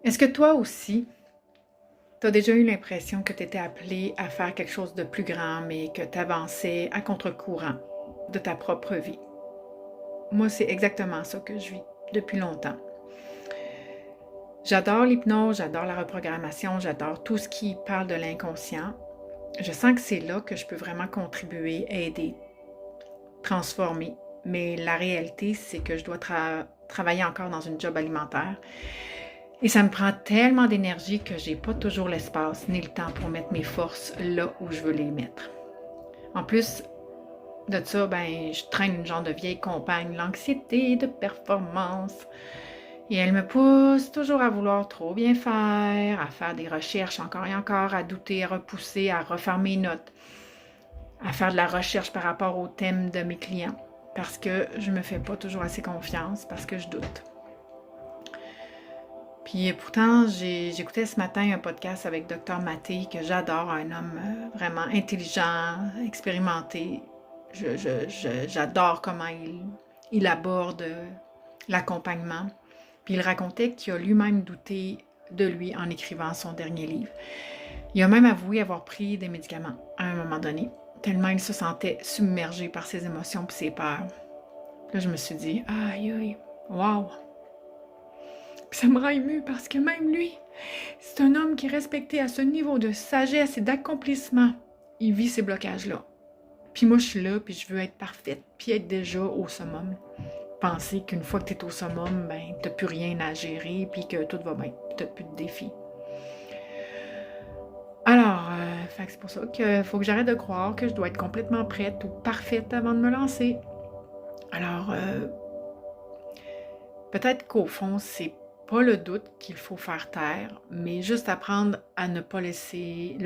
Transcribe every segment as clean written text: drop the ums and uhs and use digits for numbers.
Est-ce que toi aussi, tu as déjà eu l'impression que tu étais appelé à faire quelque chose de plus grand, mais que tu avançais à contre-courant de ta propre vie? Moi, c'est exactement ça que je vis depuis longtemps. J'adore l'hypnose, j'adore la reprogrammation, j'adore tout ce qui parle de l'inconscient. Je sens que c'est là que je peux vraiment contribuer, aider, transformer. Mais la réalité, c'est que je dois travailler encore dans une job alimentaire. Et ça me prend tellement d'énergie que j'ai pas toujours l'espace ni le temps pour mettre mes forces là où je veux les mettre. En plus de ça, ben, je traîne une genre de vieille compagne, l'anxiété de performance. Et elle me pousse toujours à vouloir trop bien faire, à faire des recherches encore et encore, à douter, à repousser, à refaire mes notes, à faire de la recherche par rapport au thème de mes clients. Parce que je me fais pas toujours assez confiance, parce que je doute. Puis pourtant, j'écoutais ce matin un podcast avec Dr Maté, que j'adore, un homme vraiment intelligent, expérimenté. J'adore comment il aborde l'accompagnement. Puis il racontait qu'il a lui-même douté de lui en écrivant son dernier livre. Il a même avoué avoir pris des médicaments à un moment donné, tellement il se sentait submergé par ses émotions et ses peurs. Là, je me suis dit, aïe, aïe, wow! Puis ça me rend émue parce que même lui, c'est un homme qui est respecté à ce niveau de sagesse et d'accomplissement. Il vit ces blocages-là. Puis moi, je suis là, puis je veux être parfaite, puis être déjà au summum. Penser qu'une fois que tu es au summum, ben, t'as plus rien à gérer, puis que tout va bien, t'as plus de défis. Alors, c'est pour ça qu'il faut que j'arrête de croire que je dois être complètement prête ou parfaite avant de me lancer. Alors, peut-être qu'au fond, c'est pas le doute qu'il faut faire taire, mais juste apprendre à ne pas le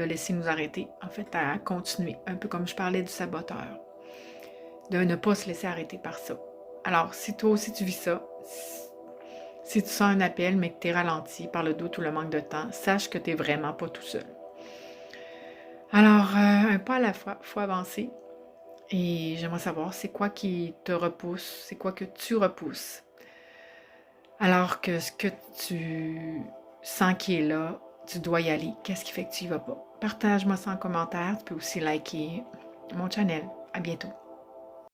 laisser nous arrêter, en fait, à continuer, un peu comme je parlais du saboteur, de ne pas se laisser arrêter par ça. Alors, si toi aussi tu vis ça, si tu sens un appel, mais que tu es ralenti par le doute ou le manque de temps, sache que tu n'es vraiment pas tout seul. Alors, un pas à la fois, il faut avancer. Et j'aimerais savoir, c'est quoi qui te repousse, c'est quoi que tu repousses. Alors que ce que tu sens qui est là, tu dois y aller. Qu'est-ce qui fait que tu y vas pas? Partage-moi ça en commentaire. Tu peux aussi liker mon channel. À bientôt.